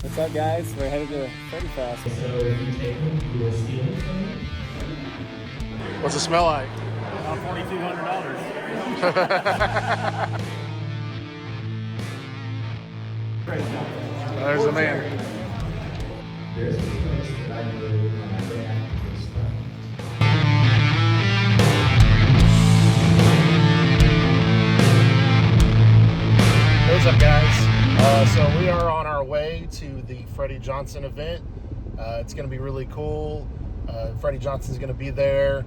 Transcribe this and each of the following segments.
What's up, guys? We're headed to Freddyfest. What's it smell like? About $4,200. There's the man. There's a place that I go when I get after this stuff. What's up, guys? So we are on our way to the Freddy Johnson event. It's going to be really cool. Freddy Johnson's going to be there.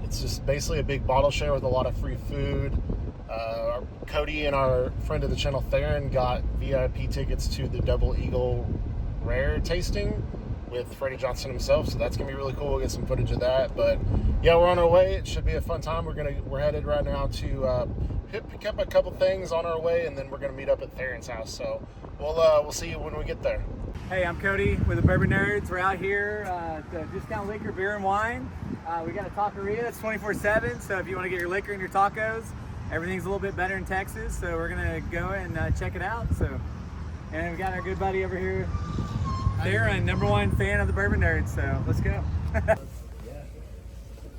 It's just basically a big bottle share with a lot of free food. Cody and our friend of the channel, Theron, got VIP tickets to the Double Eagle Rare tasting with Freddy Johnson himself, so that's gonna be really cool. We'll get some footage of that. But yeah, we're on our way. It should be a fun time. We're headed right now to pick up a couple things on our way, and then we're gonna meet up at Theron's house. So we'll see you when we get there. Hey, I'm Cody with the Bourbon Nerds. We're out here at the Discount Liquor Beer and Wine. We got a taqueria. It's 24/7, so if you want to get your liquor and your tacos, everything's a little bit better in Texas. So we're gonna go and check it out. And we got our good buddy over here, Theron, #1 fan of the Bourbon Nerds. So let's go.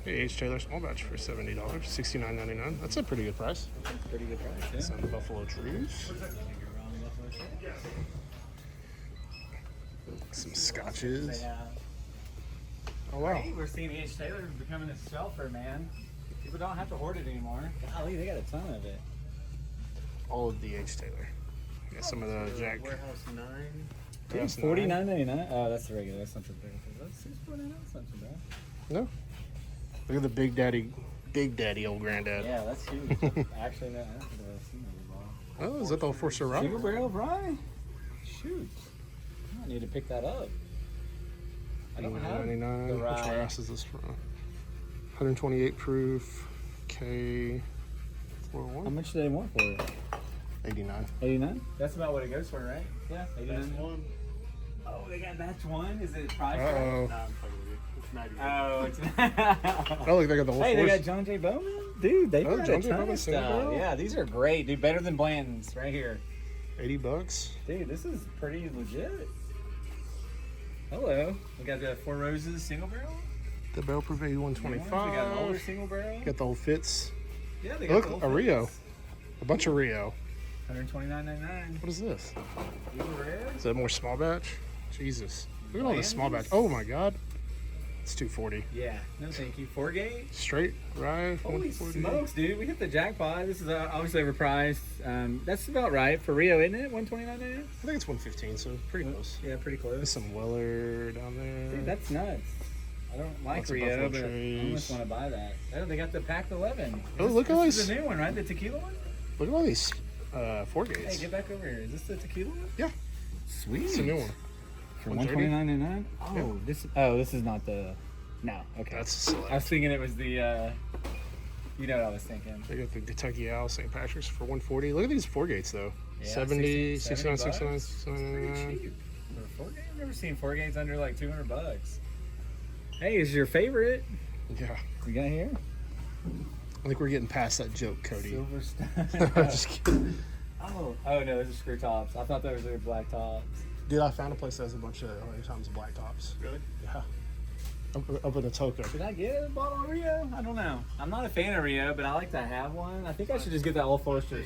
Hey, H. Taylor small batch for $70, $69.99. That's a pretty good price. Pretty good price. Yeah. Some Buffalo Trues. Some scotches. Oh wow. Hey, we're seeing H. Taylor becoming a shelfer, man. People don't have to hoard it anymore. Golly, they got a ton of it. All of the H. Taylor. Got some of the Jack. Warehouse 9. Dude, $49.99. Oh, that's the regular. That's not too bad. That's $6.49. That's not too bad. No. Look at the Big Daddy, old granddad. Yeah, that's huge. Actually, no, I don't think I've seen that before. Oh, is that the 4-star rye? Single barrel of rye? Shoot. I need to pick that up. I don't have the $99. rye. Which glass is this from? 128 proof. K. How 401. much do they want for it? 89. 89? That's about what it goes for, right? Yeah, 89. Oh, they got batch 1? Is it price? Uh-oh. Oh, it's Oh, look, they got the whole hey, they force. got John J. Bowman? Dude, they got John a J. ton Bowman of single stuff. barrel? Yeah, these are great, dude. Better than Blanton's right here. $80. Dude, this is pretty legit. Hello. We got the Four Roses single barrel. The Barrel Proof We got an older 125. single barrel. Got the whole fits. Yeah, they got Look, the whole a Rio. fits. A bunch of Rio. $129.99. What is this? These are red. Is that more small batch? Jesus. Look at all this small batch. Oh my god. It's $240. Yeah. No, thank you. 4-gate. Straight rye. Holy 140. smokes, dude. We hit the jackpot. This is obviously overpriced. That's about right for Rio, isn't it? $129.99? I think it's 115, so pretty close. Yeah, pretty There's close. some Weller down there. Dude, that's nuts. I don't like Lots of Rio, Buffalo but I Trace. almost want to buy that. Oh, they got the Pack 11. Oh, look at all This these. is the new one, right? The tequila one? Look at all these 4 Hey, gates. get back over here. Is this the tequila one? Yeah. Sweet. It's a new one. For $130? $129.99? Oh, this is not the. No, okay. That's a select. I was thinking it was the. You know what I was thinking. They got the Kentucky Owl St. Patrick's for $140. Look at these 4 gates though. Yeah, 70, 69, 69, 69, That's pretty 69. cheap. For a 4-gate? I've never seen 4-gates under like $200. Hey, is your favorite? Yeah. We got here? I think we're getting past that joke, Cody. Silver Star. I'm just kidding. Oh no, those are screw tops. I thought those were black tops. Dude, I found a place that has a bunch of times black tops. Really? Yeah. Up in the Toca. Should I get a bottle of Rio? I don't know. I'm not a fan of Rio, but I like to have one. I think I should just get that Old Forester.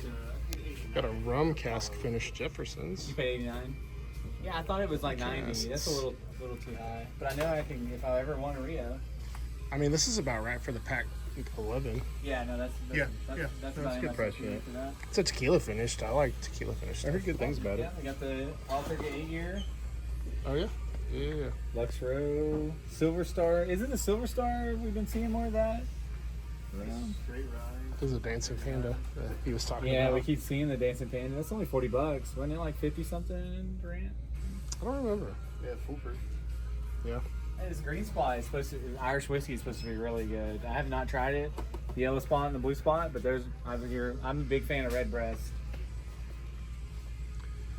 Got a rum cask finished Jefferson's. You pay 89. Yeah, I thought it was like 90. That's a little too high. But I know I can if I ever want a Rio. I mean, this is about right for the pack 11. Yeah, no, that's Yeah, that's a about good enough price for for that. that. It's a tequila finished. I like tequila finished. I heard good things about Yeah, it. we got the Alter 8-year. Oh yeah? Yeah. Lux Row, Silver Star. Isn't the Silver Star? We've been seeing more of that. There's a dancing panda that he was talking Yeah, about. we keep seeing the Dancing Panda. That's only $40. Wasn't it like 50 something, Durant? I don't remember. Yeah, foolproof. Yeah. Hey, this green spot is supposed to. Irish whiskey is supposed to be really good. I have not tried it, the yellow spot and the blue spot, but there's. I'm a big fan of Redbreast.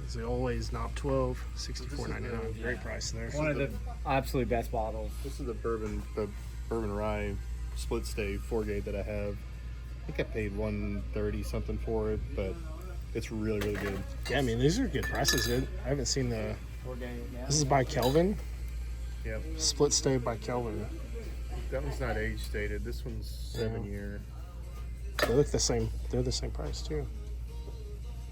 It's the always knob 12, $64.99. Yeah. Great price there. One of the absolute best bottles. This is the bourbon rye split stay 4-gate that I have. I think I paid $130 something for it, but it's really, really good. Yeah, I mean, these are good prices, dude. I haven't seen the 4-gate, yeah. This is by Kelvin. Yep. Split stay by Kelvin. That one's not age stated. This one's 7-year. They look the same. They're the same price too.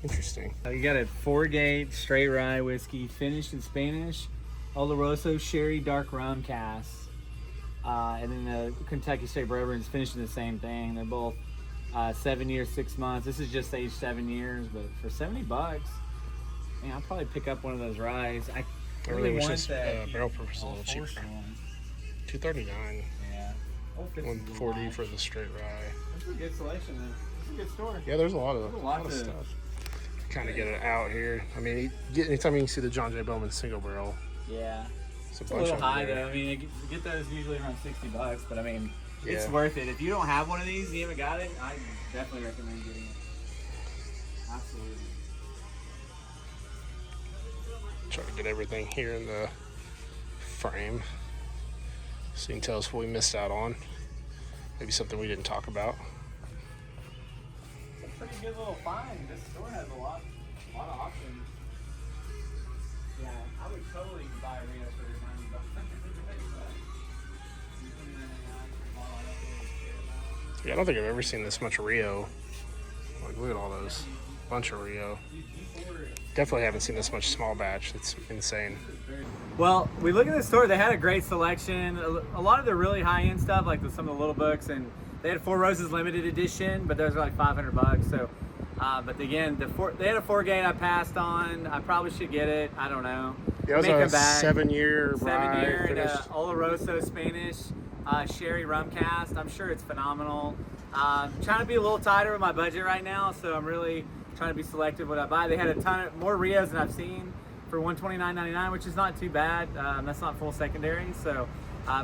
Interesting. You got a 4-gate straight rye whiskey, finished in Spanish, Oloroso sherry dark rum cask, and then the Kentucky Straight Bourbon is finished in the same thing. They're both 7 years, 6 months. This is just aged 7 years, but for $70, man, I'll probably pick up one of those ryes. I really wish want this that barrel proof was a little cheaper. $239. Yeah. $140 for the straight rye. That's a good selection. It's a good store. Yeah, there's a lot of to- stuff. Kind of get it out here. I mean, anytime you can see the John J. Bowman single barrel, Yeah. it's a It's a bunch little of high them there. though. I mean, you get those usually around $60, but I mean, it's Yeah. worth it. If you don't have one of these, and you haven't got it, I definitely recommend getting it. Absolutely. Try to get everything here in the frame so you can tell us what we missed out on. Maybe something we didn't talk about. It's a pretty good little find. This store has a lot of options. Yeah, I would totally buy a Rio for $90. Yeah, I don't think I've ever seen this much Rio. Like, look at all those. Bunch of Rio. Definitely haven't seen this much small batch. It's insane. Well, we look at the store. They had a great selection. A lot of the really high-end stuff, like some of the little books, and they had Four Roses limited edition, but those are like $500. So, but again, they had a 4-gate I passed on. I probably should get it. I don't know. Yeah, it was a 7-year rye 7-year and finished. Oloroso Spanish sherry rum cast. I'm sure it's phenomenal. Trying to be a little tighter with my budget right now, so I'm really trying to be selective what I buy. They had a ton of more Rios than I've seen for $129.99, which is not too bad. That's not full secondary, so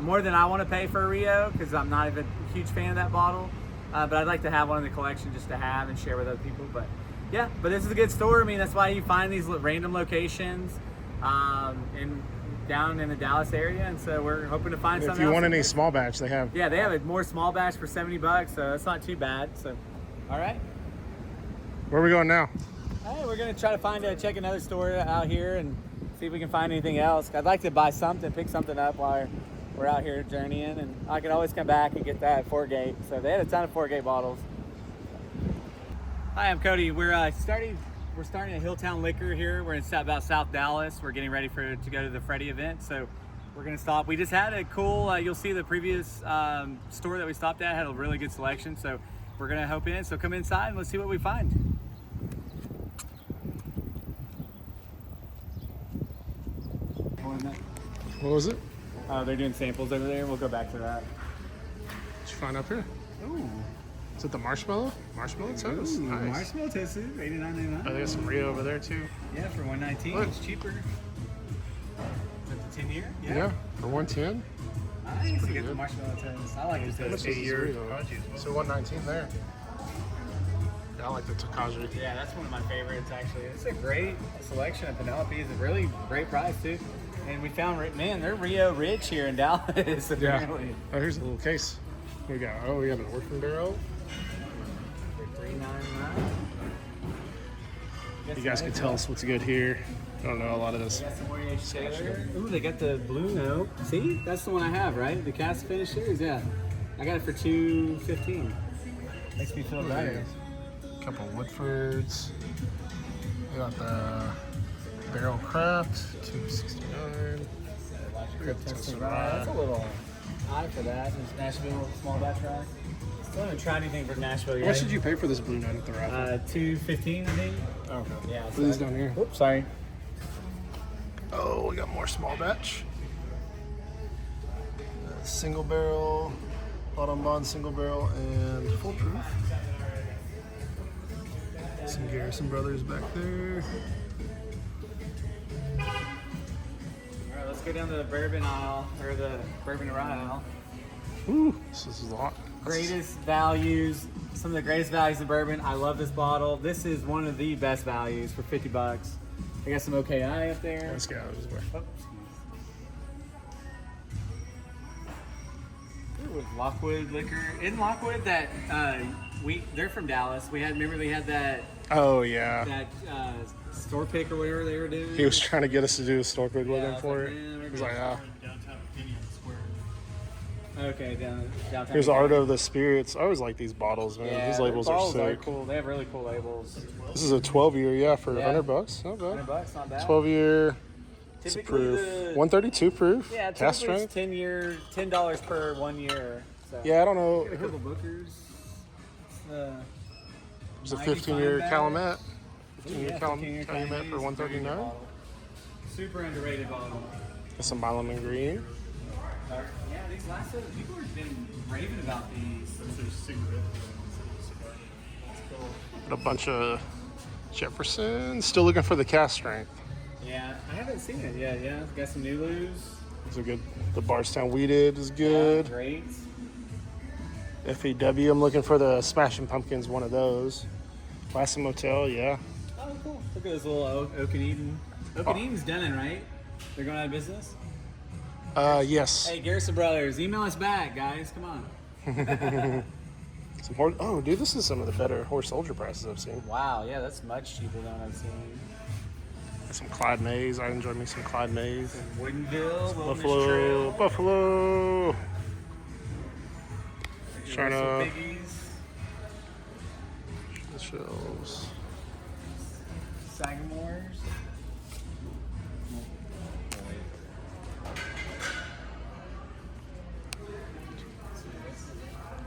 more than I want to pay for a Rio because I'm not even a huge fan of that bottle. But I'd like to have one in the collection just to have and share with other people. But yeah, but this is a good store. I mean, that's why you find these random locations down in the Dallas area, and so we're hoping to find If something you else. want any small batch, they have. Yeah, they have a more small batch for $70, so that's not too bad. So, all right. Where are we going now? Hey, we're gonna try to check another store out here and see if we can find anything else. I'd like to buy something, pick something up while we're out here journeying, and I can always come back and get that 4-gate. So they had a ton of 4-gate bottles. Hi, I'm Cody. We're starting a Hilltown Liquor here. We're in about South Dallas. We're getting ready to go to the Freddy event, so we're gonna stop. We just had a cool. You'll see the previous store that we stopped at had a really good selection, so we're gonna hop in. So come inside and let's see what we find. What was it? They're doing samples over there. We'll go back to that. What'd you find up here? Ooh, Is it the marshmallow? Marshmallow toast? Nice. marshmallow toast, $89.99. Oh, they got some Rio over there too. Yeah, for $119, Look. it's cheaper. Is that the 10-year? Yeah, for 110. Nice. You pretty get the good. marshmallow toast. I like it How much too. is this Rio? So 119 there. Yeah, I like the Takaji. Yeah, that's one of my favorites actually. It's a great selection of Penelope. It's a really great price too. And we found, man, they're Rio rich here in Dallas apparently. Yeah. Oh, here's a little case. We got an orphan barrel. For $3.99. You guys can tell us what's good here. I don't know a lot of this. Got some more Taylor. Ooh, they got the Blue Note. See, that's the one I have, right? The cast finish series. Yeah, I got it for $2.15. Makes me feel better. A couple Woodfords. We got the Barrel Craft, $2.69. That's a little high for that. It's Nashville small batch rye. Still haven't tried anything for Nashville yet. What should you pay for this Blue Note at the raffle? $2.15, I think. Okay. Yeah. Put these down here. Oops, sorry. Oh, we got more small batch. Single barrel, bottom bond single barrel, and full proof. Some Garrison Brothers back there. All right, let's go down to the bourbon aisle, or the bourbon and rye aisle. Ooh, this is a lot. Greatest values, some of the greatest values in bourbon. I love this bottle. This is one of the best values for $50. I got some OKI up there. Let's get out of his way. Oh, with Lockwood liquor. Isn't Lockwood that they're from Dallas. Remember they had that Oh yeah. that store pick or whatever they were doing. He was trying to get us to do a store pick with Yeah, I him was for like, it. man, we're He's good. like, ah. Downtown Opinion Square. Okay, downtown. Here's the Art of the Spirits. I always like these bottles, man. Yeah, These their labels are bottles sick. cool. They have really cool labels. This is a 12-year, yeah, for Yeah. $100. Not bad. $100, not bad. 12-year. It's Typically proof. the- 132 proof. Yeah, Cast typically it's strength. $10 per 1 year. So. Yeah, I don't know. Get a couple bookers. It's the It's a 95 15-year bag. Calumet. Yeah, 15-year 15-year Calumet for Calumet. $139. Super underrated bottle. Got some Milam Green. Yeah, these last ones, people have been raving about these. There's cigarette. That's cool. Got a bunch of Jefferson. Still looking for the cast strength. Yeah, I haven't seen it yet. Yeah, got some new loos. These are good. The Bardstown Weeded is good. Yeah, great. FEW, I'm looking for the Smashing Pumpkins, one of those. Last Motel, yeah. Oh, cool. Look at this little Oak and Eden. Oak and Eden's done, right? They're going out of business? Yes. Hey, Garrison Brothers, email us back, guys. Come on. Some horse. Oh, dude, this is some of the better horse soldier prices I've seen. Wow, yeah, that's much cheaper than what I've seen. Got some Clyde Mays. I enjoy me some Clyde Mays. Woodinville, Wilderness Buffalo. Trail. Buffalo. Trying Some to. Biggies. The shelves. Sagamores.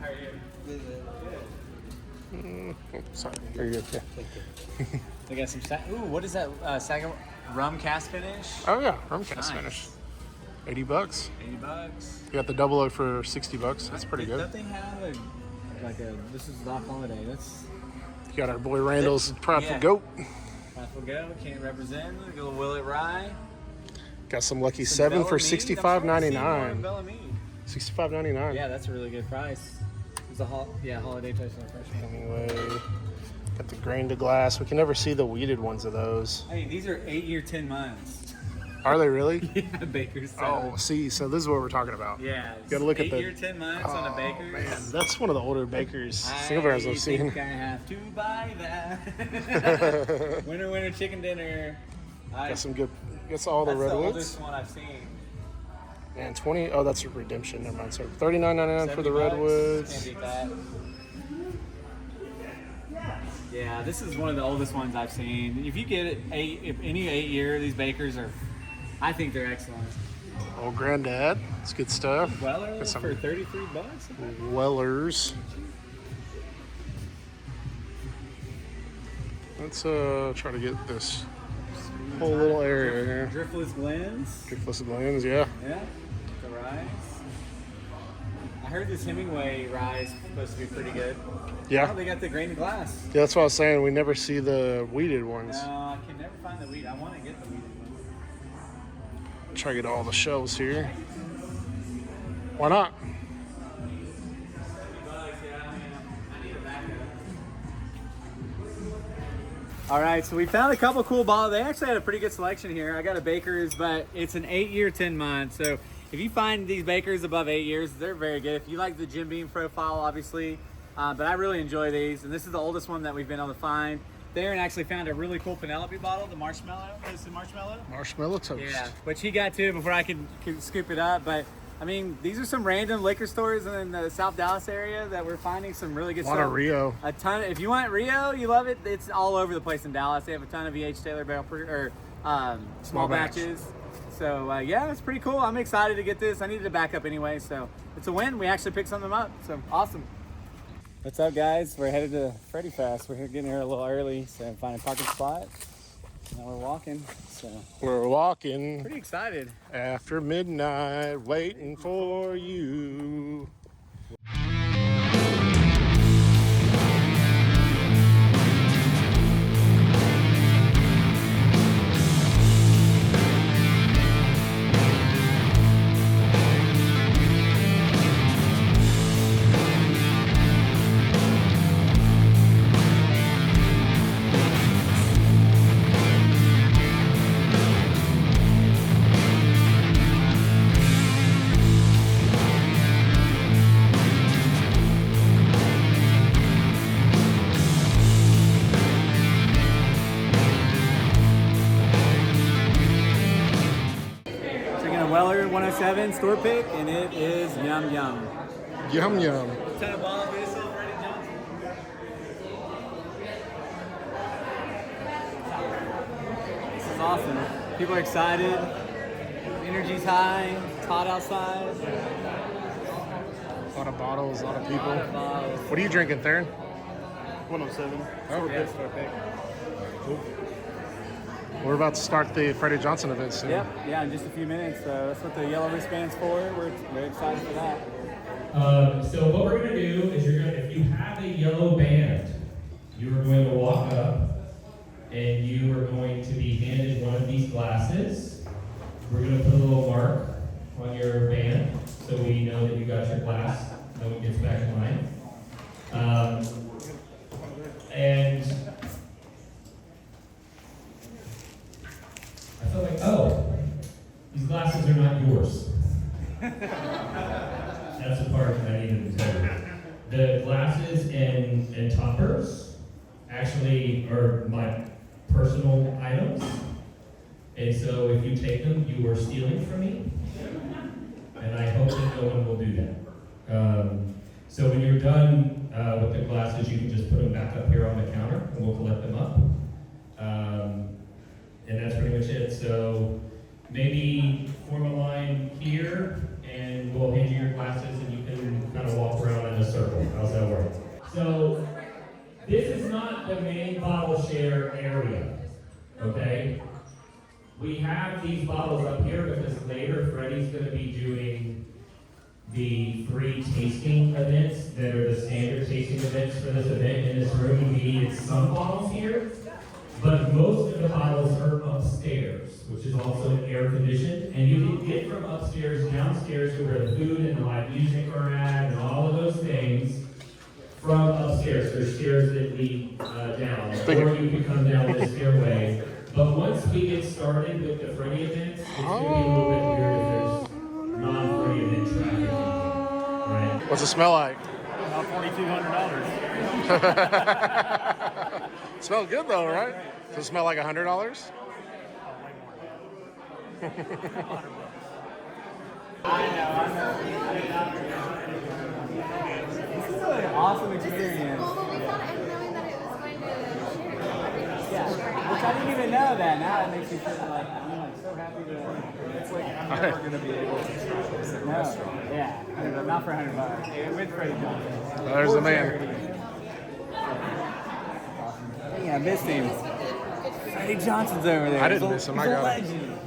How are you? Oh, sorry. Are you good? Yeah. They got some. Ooh, what is that? Sagamore rum cast finish. Oh yeah, rum cast Nice. finish. $80. $80. You got the double O for $60. That's pretty Did good. they have like a? This is Doc Holiday. That's. You got our boy Randall's Prideful Yeah. Goat. Prideful Go. Can't represent. A little Will It Rye. Got some Lucky Some 7 Bella for Mead. I'm starting to see more $65.99. Bella Mead. $65.99. Yeah, that's a really good price. It's a holiday tasting refreshment. Anyway, got the grain to glass. We can never see the weeded ones of those. Hey, these are 8 year, 10 months. Are they really? Yeah, Baker's. Oh, see, so this is what we're talking about. Yeah. Gotta look at 8 the- year, 10 months on a Baker's. Man, that's one of the older Baker's single barrels I've seen. I think I have to buy that. Winter chicken dinner. Got some good. Guess all the That's the redwoods. oldest one I've seen. And 20. Oh, that's a redemption. Never mind. So $39.99 for the 70 bucks. redwoods. Can't beat that. Yeah, this is one of the oldest ones I've seen. If you get it if any 8 year, these Bakers are, I think they're excellent. Old Granddad. It's good stuff. Weller Got some for 33 bucks. Wellers. Let's try to get this whole little area here. Driftless blends. Driftless blends, yeah. Yeah, the rye. I heard this Hemingway rye is supposed to be pretty good. Yeah. Oh, they got the grain to glass. Yeah, that's what I was saying. We never see the weeded ones. No, I can never find the wheat. I want to get the wheat one. Try to get all the shelves here. Why not? All right, so we found a couple cool bottles. They actually had a pretty good selection here. I got a Baker's, but it's an 8 year, 10 months. So if you find these Bakers above 8 years, they're very good. If you like the Jim Beam profile, obviously, but I really enjoy these. And this is the oldest one that we've been able to find. Darren actually found a really cool Penelope bottle, the marshmallow. Is it marshmallow? Marshmallow toast. Yeah, which he got to before I could scoop it up. But I mean, these are some random liquor stores in the South Dallas area that we're finding some really good A lot stuff. of Rio. A ton. If you want Rio, you love it. It's all over the place in Dallas. They have a ton of VH Taylor barrel small batch. batches. So yeah, it's pretty cool. I'm excited to get this. I needed a backup anyway, so it's a win. We actually picked something up. So awesome. What's up, guys? We're headed to Freddyfest. We're getting here a little early, so find a parking spot. Now we're walking. So We're walking pretty excited. after midnight, waiting for you. a Weller 107 store pick, and it is yum yum. Yum yum. Ton of bottle of Freddy Johnson. This is awesome. People are excited. Energy's high. It's hot outside. A lot of bottles, a lot of people. A lot of bottles. What are you drinking, Theron? 107. Oh, Yeah, store pick. We're about to start the Freddy Johnson event soon. Yep, yeah, in just a few minutes. So that's what the yellow wristband's for. We're very excited for that. So what we're going to do is if you have a yellow band, you are going to walk up and you are going to be handed one of these glasses. We're going to put a little mark on your band so we know that you got your glass. No one gets back in line. And I feel like, oh, these glasses are not yours. That's the part that I needed to tell you. The glasses and toppers actually are my personal items. And so if you take them, you are stealing from me. And I hope that no one will do that. So when you're done with the glasses, you can just put them back up here on the counter and we'll collect them up. And that's pretty much it. So maybe form a line here and we'll hand you your glasses and you can kind of walk around in a circle. How's that work? So this is not the main bottle share area, okay? We have these bottles up here because later Freddie's going to be doing the 3 tasting events that are the standard tasting events for this event in this room. We needed some bottles here, but most of the bottles are upstairs, which is also air conditioned, and you can get from upstairs downstairs to where the food and the live music are at and all of those things from upstairs. There's stairs that lead down, or you can come down this stairway. But once we get started with the Freddy events, it's going to be a little bit weird if there's non-Freddy event traffic. Right? What's it smell like? About $4,200. It smells good though, right? Does it smell like $100? This is an awesome experience. Well, we thought and knowing that it was going to share. Yeah, which I didn't even know that. Now it makes me feel like I'm like so happy that it's like I'm never going to be able to try this at a restaurant. Yeah, not for $100. With Freddy Johnson. There's the man. Yeah, I missed him. Freddy Johnson's over there. I didn't miss him. I He's a got him. legend.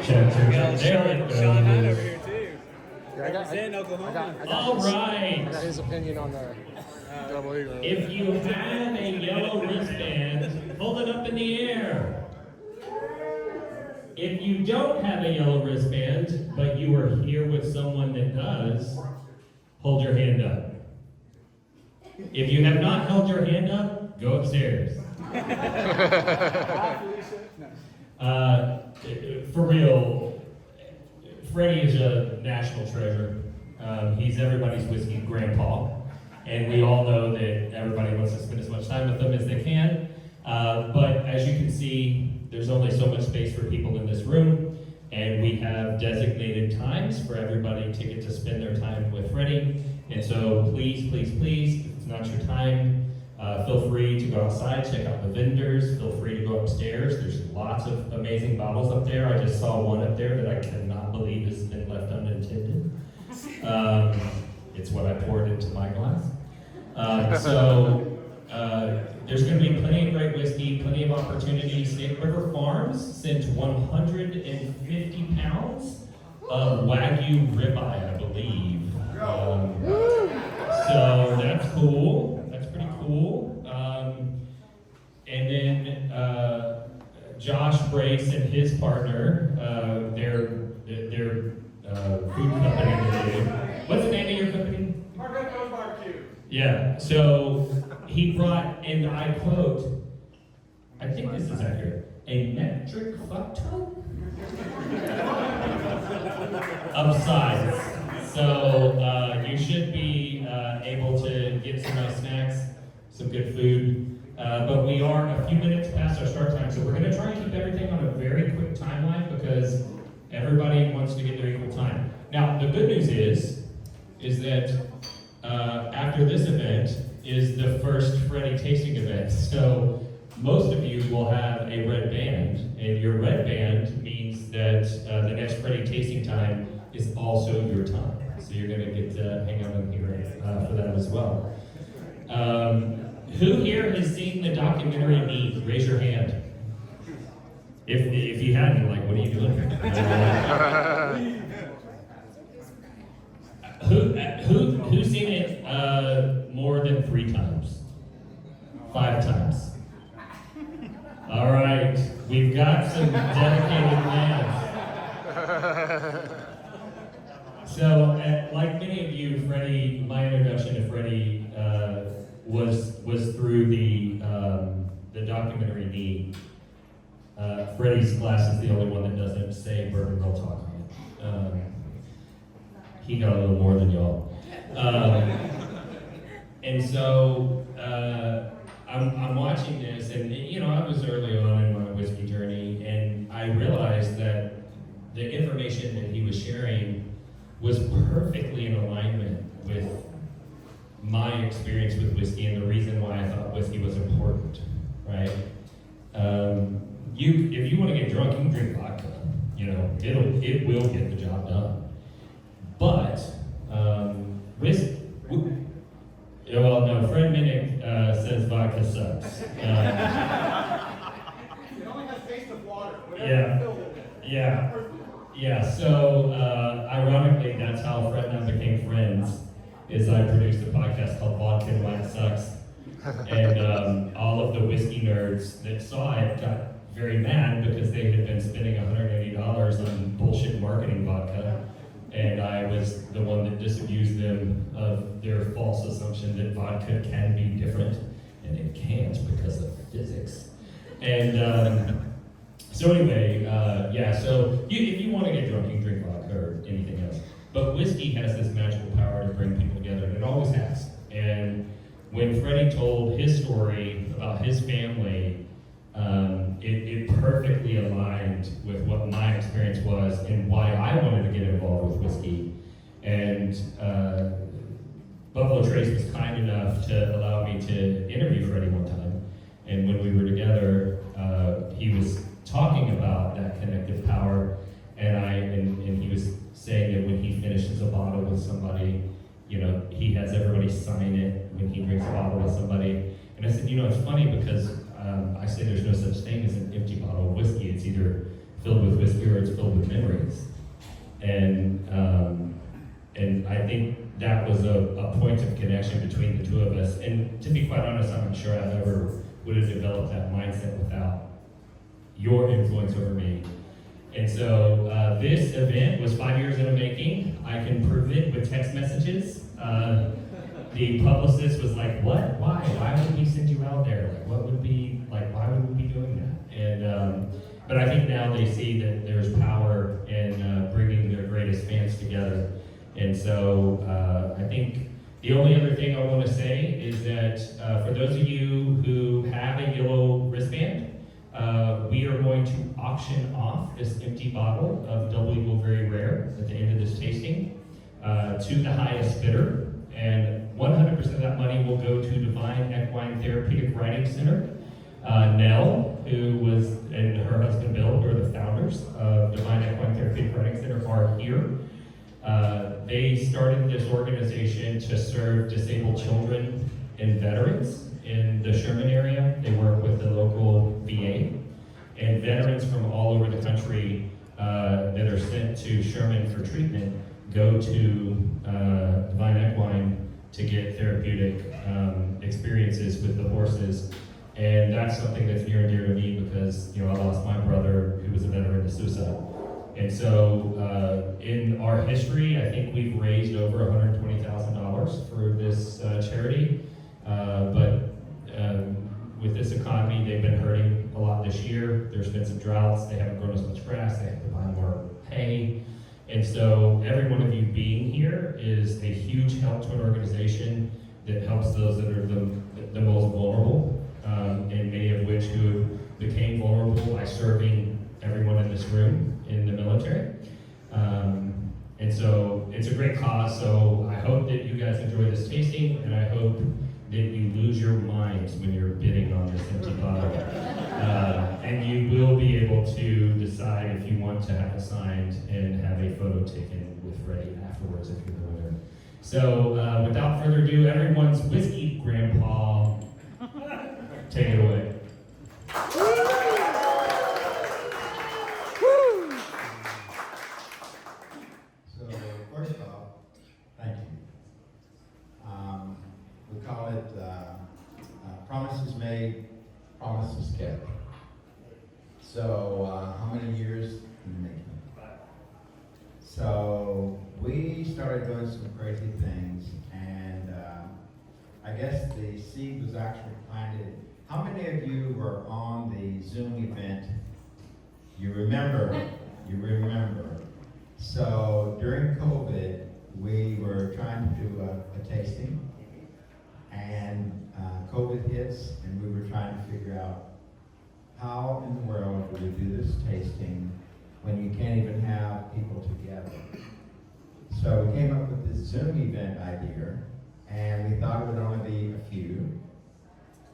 Check there it Sean Hunt over goes. here too. Yeah, Representing Oklahoma. All right. I got his opinion on the double eagle. If you have a yellow wristband, hold it up in the air. If you don't have a yellow wristband, but you are here with someone that does, hold your hand up. If you have not held your hand up, go upstairs. For real, Freddie is a national treasure. He's everybody's whiskey grandpa. And we all know that everybody wants to spend as much time with them as they can. But as you can see, there's only so much space for people in this room. And we have designated times for everybody to get to spend their time with Freddie. And so please, please, please, if it's not your time, feel free to go outside, check out the vendors, feel free to go upstairs. There's lots of amazing bottles up there. I just saw one up there that I cannot believe has been left unattended. It's what I poured into my glass. There's going to be plenty of great whiskey, plenty of opportunities. Snake River Farms sent 150 pounds of Wagyu ribeye, I believe. So that's cool. That's pretty cool. And then Josh Brace and his partner, their food company. What's the name of your company? Barbecue. Yeah. So he brought, and I quote, I think this is accurate, a metric fuck ton of size. So you should be able to get some nice snacks, some good food. but we are a few minutes past our start time, so we're going to try and keep everything on a very quick timeline because everybody wants to get their equal time. Now, the good news is that after this event is the first Freddy tasting event. So most of you will have a red band, and your red band means that the next Freddy tasting time is also your time. So you're going to get to hang out in here for that as well. Who here has seen the documentary Me? Raise your hand. If you hadn't, you're like, what are you doing here? Who's seen it more than 3 times? 5 times? All right, we've got some dedicated fans. So, like many of you, Freddie, my introduction to Freddie was through the documentary Me. Freddie's glass is the only one that doesn't say Bourbon Girl Talk on it. He got a little more than y'all. And so I'm watching this, and you know, I was early on in my whiskey journey, and I realized that the information that he was sharing was perfectly in alignment with my experience with whiskey and the reason why I thought whiskey was important, right? If you want to get drunk, you can drink vodka. You know, it will get the job done. But whiskey, well, no, Fred Minnick says vodka sucks. It only has taste of water. Yeah. So ironically, that's how Fred and I became friends. Is I produced a podcast called Vodka and Wine Sucks, and all of the whiskey nerds that saw it got very mad because they had been spending $180 on bullshit marketing vodka, and I was the one that disabused them of their false assumption that vodka can be different, and it can't because of physics. And so anyway, so if you want to get drunk, you can drink vodka or anything else. But whiskey has this magical power to bring people together, and it always has. And when Freddie told his story about his family, it perfectly aligned with what my experience was and why I wanted to get involved with whiskey. And Buffalo Trace was kind enough to allow me to interview Freddie one time. And when we were together, he was talking about that connective power, and he was saying that when he finishes a bottle with somebody, you know, he has everybody sign it when he drinks a bottle with somebody. And I said, you know, it's funny because I say there's no such thing as an empty bottle of whiskey. It's either filled with whiskey or it's filled with memories. And I think that was a point of connection between the two of us. And to be quite honest, I'm not sure I ever would have developed that mindset without your influence over me. And so this event was 5 years in the making. I can prove it with text messages. The publicist was like, what? Why? Why would we send you out there? Like, what would be, like, why would we be doing that? And, but I think now they see that there's power in bringing their greatest fans together. And so I think the only other thing I want to say is that for those of you who have a yellow wristband, we are going to auction off this empty bottle of Double Eagle Very Rare at the end of this tasting to the highest bidder. And 100% of that money will go to Divine Equine Therapeutic Writing Center. Nell, who was, and her husband Bill, who are the founders of Divine Equine Therapeutic Writing Center, are here. They started this organization to serve disabled children and veterans in the Sherman area. They work with the local VA. And veterans from all over the country that are sent to Sherman for treatment go to Divine Equine to get therapeutic experiences with the horses. And that's something that's near and dear to me because, you know, I lost my brother who was a veteran to suicide. And so in our history, I think we've raised over $120,000 for this charity. But with this economy, they've been hurting a lot this year. There's been some droughts. They haven't grown as much grass. They have to buy more hay. And so every one of you being here is a huge help to an organization that helps those that are the most vulnerable. and many of which who became vulnerable by serving everyone in this room in the military. And so it's a great cause, so I hope that you guys enjoy this tasting, and I hope that you lose your minds when you're bidding on this empty bottle. And you will be able to decide if you want to have it signed and have a photo taken with Freddie afterwards if you're the winner. So without further ado, everyone's whiskey grandpa, take it away. So first off, thank you. We call it promises made, promises kept. So how many years in the making? So we started doing some crazy things, and I guess the seed was actually planted. How many of you were on the Zoom event? You remember? You remember. So during COVID, we were trying to do a tasting, and COVID hits, and we were trying to figure out how in the world do we do this tasting when you can't even have people together. So we came up with this Zoom event idea, and we thought it would only be a few,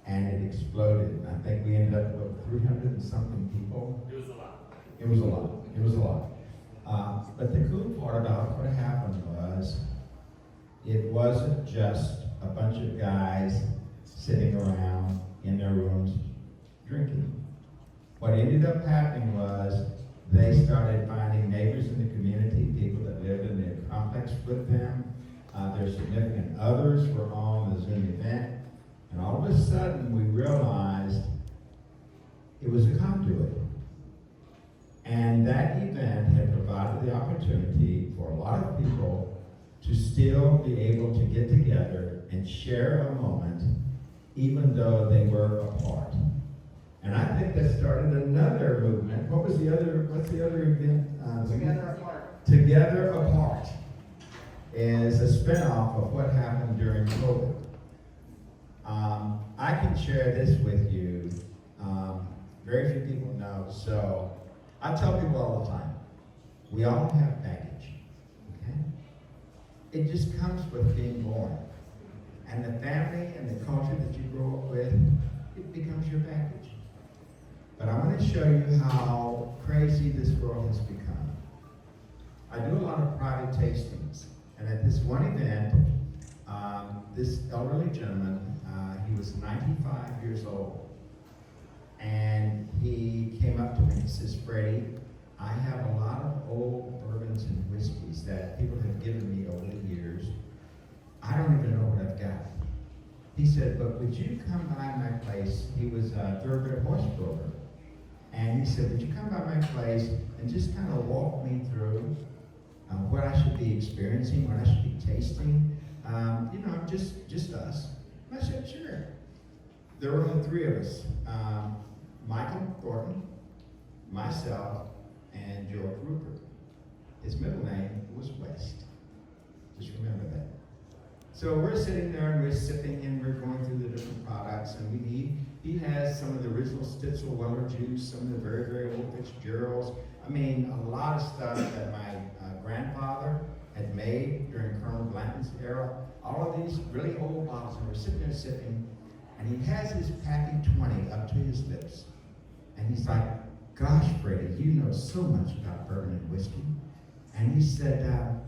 and it exploded. I think we ended up with 300 and something people. It was a lot. It was a lot. It was a lot. But the cool part about what happened was, it wasn't just a bunch of guys sitting around in their rooms drinking. What ended up happening was, they started finding neighbors in the community, people that lived in the complex with them. Their significant others were on the Zoom event. And all of a sudden, we realized it was a conduit. And that event had provided the opportunity for a lot of people to still be able to get together and share a moment, even though they were apart. And I think that started another movement. What's the other event? Together Apart. Together Apart is a spinoff of what happened during COVID. I can share this with you. Very few people know, so I tell people all the time, we all have baggage, okay? It just comes with being born. And the family and the culture that you grow up with, it becomes your baggage. But I want to show you how crazy this world has become. I do a lot of private tastings, and at this one event, this elderly gentleman, he was 95 years old, and he came up to me and says, Freddie, I have a lot of old bourbons and whiskeys that people have given me over the years. I don't even know what I've got. He said, but would you come by my place? He was a thoroughbred horse broker. And he said, would you come by my place and just kind of walk me through what I should be experiencing, what I should be tasting, just us. And I said, sure. There were only three of us, Michael Thornton, myself, and George Rupert. His middle name was West. Just remember that. So we're sitting there and we're sipping and we're going through the different products, and he has some of the original Stitzel Weller juice, some of the very, very old Fitzgeralds. I mean, a lot of stuff that my grandfather had made during Colonel Blanton's era. All of these really old bottles, and we're sitting there sipping, and he has his Pappy 20 up to his lips. And he's like, gosh, Freddie, you know so much about bourbon and whiskey. And he said,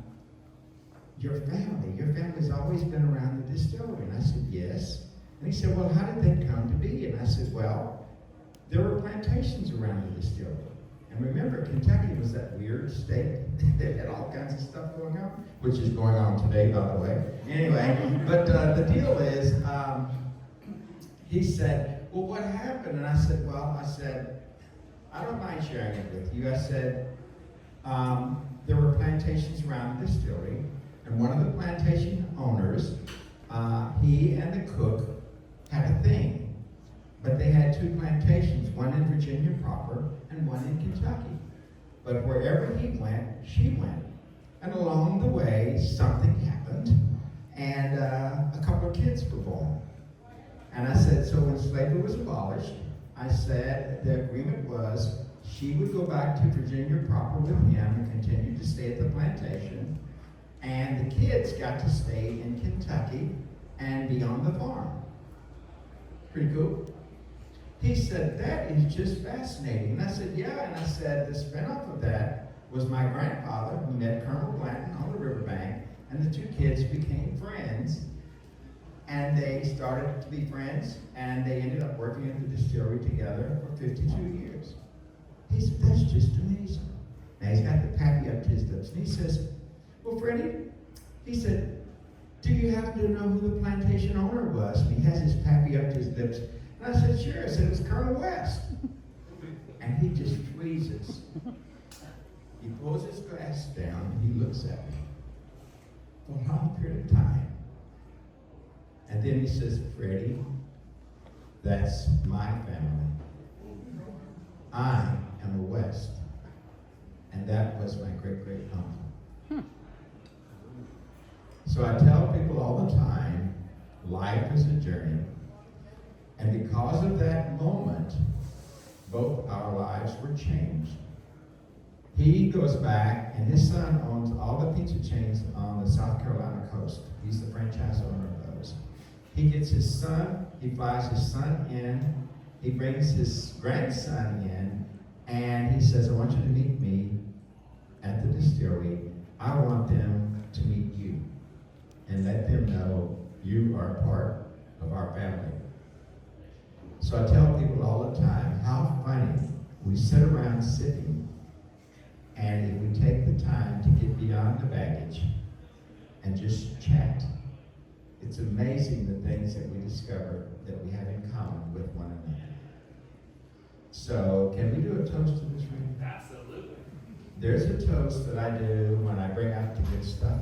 your family's always been around the distillery. And I said, yes. And he said, well, how did that come to be? And I said, well, there were plantations around the distillery. And remember, Kentucky was that weird state that had all kinds of stuff going on, which is going on today, by the way. Anyway, but the deal is, he said, well, what happened? And I said, I don't mind sharing it with you. I said, there were plantations around the distillery, and one of the plantation owners, he and the cook had a thing. But they had two plantations, one in Virginia proper and one in Kentucky. But wherever he went, she went. And along the way, something happened, and a couple of kids were born. And I said, so when slavery was abolished, I said the agreement was she would go back to Virginia proper with him and continue to stay at the plantation, and the kids got to stay in Kentucky and be on the farm. Pretty cool. He said, that is just fascinating. And I said, yeah. And I said, the spinoff of that was my grandfather who met Colonel Blanton on the riverbank, and the two kids became friends. And they started to be friends, and they ended up working at the distillery together for 52 years. He said, that's just amazing. Now he's got the pappy up to his lips, and he says, well, Freddie, he said, do you happen to know who the plantation owner was? And he has his pappy up to his lips. And I said, sure. I said, it was Colonel West. And he just freezes. He pulls his glass down, and he looks at me for a long period of time. And then he says, Freddie, that's my family. I am a West. And that was my great-great-uncle. So I tell people all the time, life is a journey. And because of that moment, both our lives were changed. He goes back, and his son owns all the pizza chains on the South Carolina coast. He's the franchise owner of those. He gets his son, he flies his son in, he brings his grandson in, and he says, I want you to meet me at the distillery. I want them to meet you and let them know you are a part of our family. So I tell people all the time, how funny. We sit around sipping, and if we take the time to get beyond the baggage and just chat, it's amazing the things that we discover that we have in common with one another. So, can we do a toast to this room? Absolutely. There's a toast that I do when I bring out the good stuff.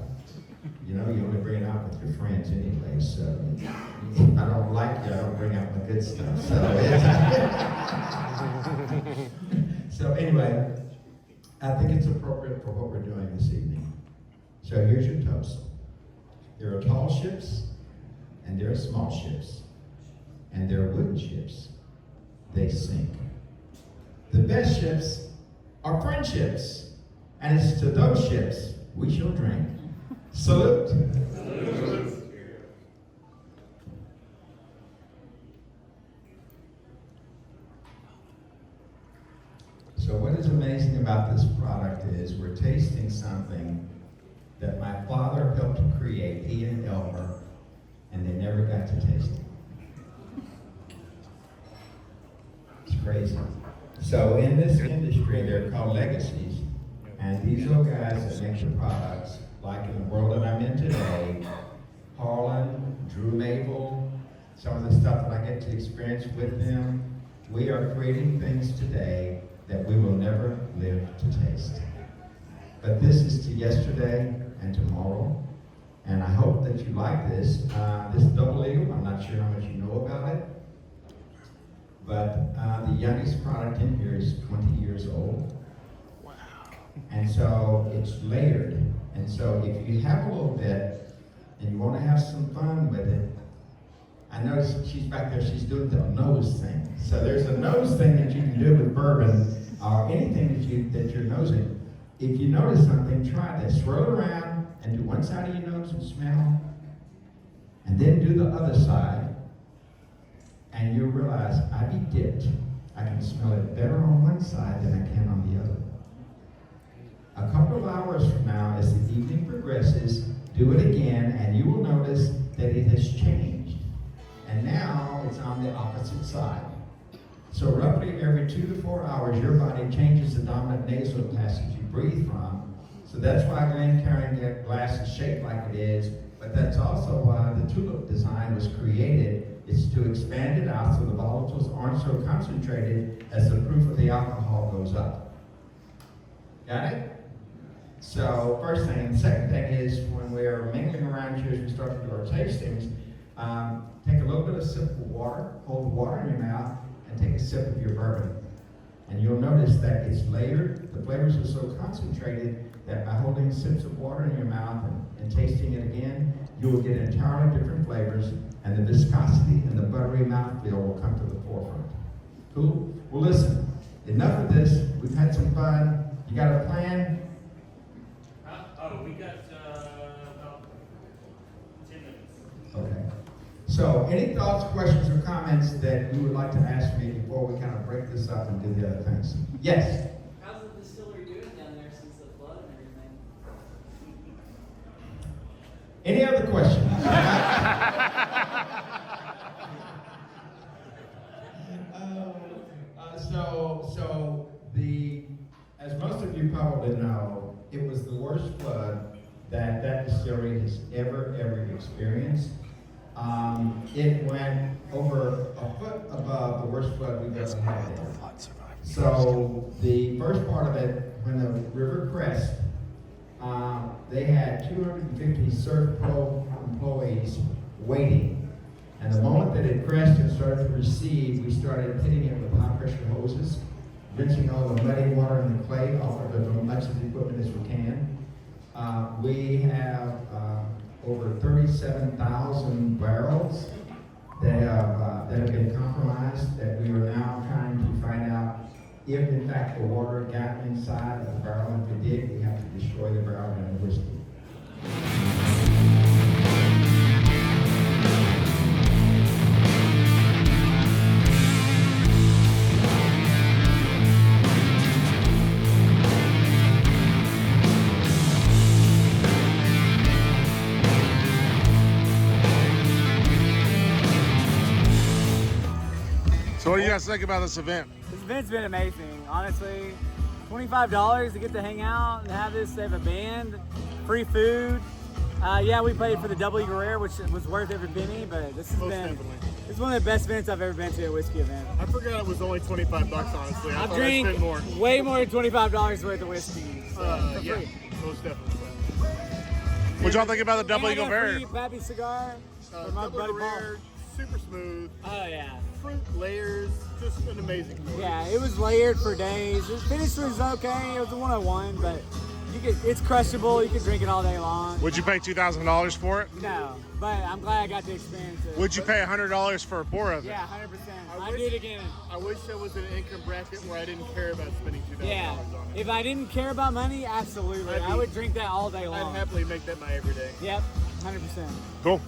You know, you only bring it out with your friends anyway, so if I don't like you, I don't bring out the good stuff. So anyway, I think it's appropriate for what we're doing this evening. So here's your toast. There are tall ships, and there are small ships, and there are wooden ships. They sink. The best ships are friendships, and it's to those ships we shall drink. Salute. So what is amazing about this product is we're tasting something that my father helped to create, he and Elmer, and they never got to taste it. It's crazy. So in this industry, they're called legacies, and these are guys that make the products, like in the world that I'm in today, Harlan, Drew Mabel, some of the stuff that I get to experience with them. We are creating things today that we will never live to taste. But this is to yesterday and tomorrow, and I hope that you like this. This double eagle, I'm not sure how much you know about it, but the youngest product in here is 20 years old. Wow. And so it's layered. And so if you have a little bit and you want to have some fun with it, I notice she's back there, she's doing the nose thing. So there's a nose thing that you can do with bourbon or anything that you're nosing. If you notice something, try this. Swirl it around and do one side of your nose and smell, and then do the other side, and you'll realize I be dipped. I can smell it better on one side than I can on the other. A couple of hours from now, as the evening progresses, do it again, and you will notice that it has changed. And now it's on the opposite side. So roughly every 2 to 4 hours, your body changes the dominant nasal passage you breathe from. So that's why Glencairn glass is shaped like it is, but that's also why the tulip design was created. It's to expand it out so the volatiles aren't so concentrated as the proof of the alcohol goes up. Got it? So first thing. The second thing is when we're mingling around here as we start to do our tastings, take a little bit of sip of water, hold the water in your mouth, and take a sip of your bourbon. And you'll notice that it's layered. The flavors are so concentrated that by holding sips of water in your mouth and tasting it again, you will get entirely different flavors, and and the viscosity and the buttery mouthfeel will come to the forefront. Cool? Well, listen, enough of this. We've had some fun. You got a plan? We got about 10 minutes. Okay. So, any thoughts, questions, or comments that you would like to ask me before we kind of break this up and do the other things? Yes? How's the distillery doing down there since the flood and everything? Any other questions? As most of you probably know, it was the worst flood that distillery has ever experienced. It went over a foot above the worst flood we've ever had there. So the first part of it, when the river crest, they had 250 Surf Pro employees waiting. And the moment that it crested and started to recede, we started hitting it with high pressure hoses, rinsing all the muddy water and the clay off of as much of the equipment as we can. We have over 37,000 barrels that have been compromised, that we are now trying to find out if in fact the water got inside of the barrel. And if it did, we have to destroy the barrel and the whiskey. So what do you guys think about this event? This event's been amazing, honestly. $25 to get to hang out and have this. They have a band, free food. Yeah, we played for the Double Eagle Rare, which was worth every penny, but this has been this is one of the best events I've ever been to, a whiskey event. I forgot it was only $25, honestly. I I've thought drank I'd spend more. way more than $25 worth of whiskey. So, for Yeah, free. most definitely. What y'all think about the Double And I Eagle got a Bear? free Pappy cigar for my Double buddy Paul. rare, super smooth, Oh yeah. fruit layers, just an amazing story. Yeah, it was layered for days. The finish was okay. It was a 101, but it's crushable. You can drink it all day long. Would you pay $2,000 for it? No, but I'm glad I got to experience it. Would you pay $100 for a pour of it? Yeah, 100%. I'd wish- do it again. I wish I was in an income bracket where I didn't care about spending $2,000 Yeah, on it. if I didn't care about money, absolutely. I would drink that all day long. I'd happily make that my everyday. Yep, 100%. Cool.